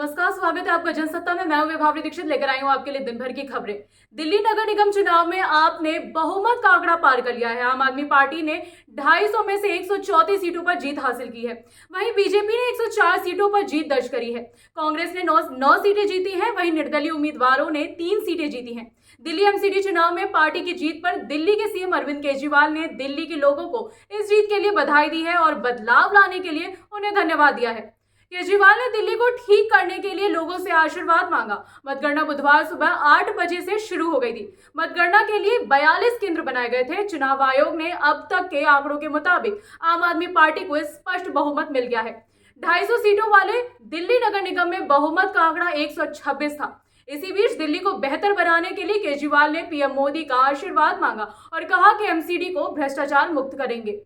नमस्कार, स्वागत है आपका जनसत्ता में। मैं हूं विभावरी दीक्षित, लेकर आई हूं आपके लिए दिन भर की खबरें। दिल्ली नगर निगम चुनाव में आपने बहुमत का आंकड़ा पार कर लिया है। आम आदमी पार्टी ने 250 में से 134 सीटों पर जीत हासिल की है। वहीं बीजेपी ने 104 सीटों पर जीत दर्ज करी है। कांग्रेस ने 9 सीटें जीती हैं। वहीं निर्दलीय उम्मीदवारों ने 3 सीटें जीती हैं। दिल्ली एमसीडी चुनाव में पार्टी की जीत पर दिल्ली के सीएम अरविंद केजरीवाल ने दिल्ली के लोगों को इस जीत के लिए बधाई दी है और बदलाव लाने के लिए उन्हें धन्यवाद दिया है। केजरीवाल ने दिल्ली को ठीक करने के लिए लोगों से आशीर्वाद मांगा। मतगणना बुधवार सुबह 8 बजे से शुरू हो गई थी। मतगणना के लिए 42 केंद्र बनाए गए थे। चुनाव आयोग ने अब तक के आंकड़ों के मुताबिक आम आदमी पार्टी को स्पष्ट बहुमत मिल गया है। 250 सीटों वाले दिल्ली नगर निगम में बहुमत का आंकड़ा 126 था। इसी बीच दिल्ली को बेहतर बनाने के लिए केजरीवाल ने पीएम मोदी का आशीर्वाद मांगा और कहा कि एमसीडी को भ्रष्टाचार मुक्त करेंगे।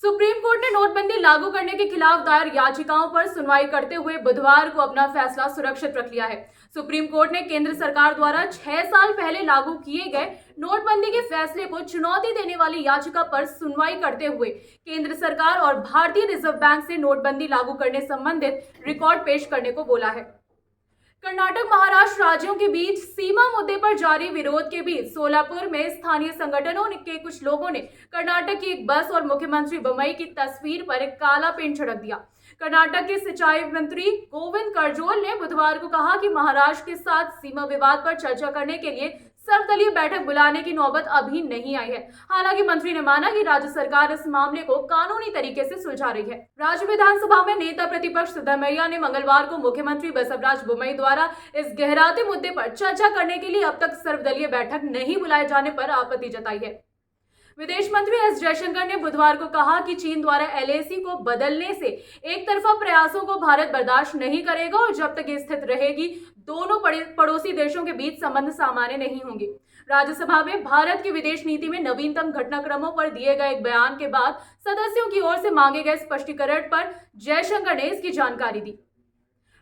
सुप्रीम कोर्ट ने नोटबंदी लागू करने के खिलाफ दायर याचिकाओं पर सुनवाई करते हुए बुधवार को अपना फैसला सुरक्षित रख लिया है। सुप्रीम कोर्ट ने केंद्र सरकार द्वारा 6 साल पहले लागू किए गए नोटबंदी के फैसले को चुनौती देने वाली याचिका पर सुनवाई करते हुए केंद्र सरकार और भारतीय रिजर्व बैंक से नोटबंदी लागू करने संबंधित रिकॉर्ड पेश करने को बोला है। कर्नाटक महाराष्ट्र राज्यों के बीच सीमा मुद्दे पर जारी विरोध के बीच सोलापुर में स्थानीय संगठनों के कुछ लोगों ने कर्नाटक की एक बस और मुख्यमंत्री बोम्मई की तस्वीर पर एक काला पेंट छिड़क दिया। कर्नाटक के सिंचाई मंत्री गोविंद कारजोल ने बुधवार को कहा कि महाराष्ट्र के साथ सीमा विवाद पर चर्चा करने के लिए सर्वदलीय बैठक बुलाने की नौबत अभी नहीं आई है। हालांकि मंत्री ने माना कि राज्य सरकार इस मामले को कानूनी तरीके से सुलझा रही है। राज्य विधानसभा में नेता प्रतिपक्ष सिद्धरमैया ने मंगलवार को मुख्यमंत्री बसवराज बोम्मई द्वारा इस गहराते मुद्दे पर चर्चा करने के लिए अब तक सर्वदलीय बैठक नहीं बुलाए जाने पर आपत्ति जताई है। विदेश मंत्री एस जयशंकर ने बुधवार को कहा कि चीन द्वारा एलएसी को बदलने से एक तरफा प्रयासों को भारत बर्दाश्त नहीं करेगा और जब तक ये स्थिति रहेगी दोनों पड़ोसी देशों के बीच संबंध सामान्य नहीं होंगे। राज्यसभा में भारत की विदेश नीति में नवीनतम घटनाक्रमों पर दिए गए एक बयान के बाद सदस्यों की ओर से मांगे गए स्पष्टीकरण पर जयशंकर ने इसकी जानकारी दी।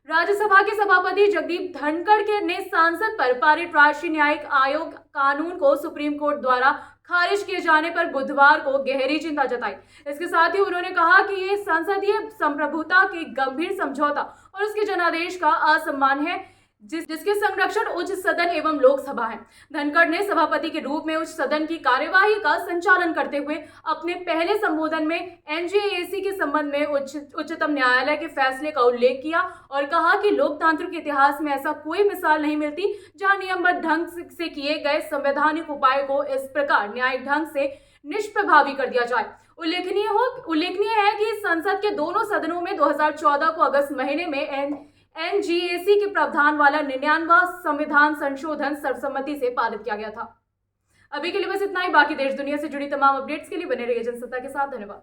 राज्यसभा के सभापति जगदीप धनखड़ ने सांसद पर पारित राष्ट्रीय न्यायिक आयोग कानून को सुप्रीम कोर्ट द्वारा खारिज किए जाने पर बुधवार को गहरी चिंता जताई। इसके साथ ही उन्होंने कहा कि ये संसदीय संप्रभुता के गंभीर समझौता और उसके जनादेश का असम्मान है जिसके संरक्षण उच्च सदन एवं लोकसभा है। धनखड़ ने सभापति के रूप में उच्च सदन की कार्यवाही का संचालन करते हुए अपने पहले संबोधन में एनजेएसी के संबंध में उच्चतम न्यायालय के फैसले का उल्लेख किया और कहा कि लोकतांत्रिक इतिहास में ऐसा कोई मिसाल नहीं मिलती जहां नियमबद्ध ढंग से किए गए संवैधानिक उपाय को इस प्रकार न्यायिक ढंग से निष्प्रभावी कर दिया जाए। उल्लेखनीय है कि संसद के दोनों सदनों में 2014 को अगस्त महीने में एनजीएसी के प्रावधान वाला 99वां संविधान संशोधन सर्वसम्मति से पारित किया गया था। अभी के लिए बस इतना ही। बाकी देश दुनिया से जुड़ी तमाम अपडेट्स के लिए बने रहिए जनसत्ता के साथ। धन्यवाद।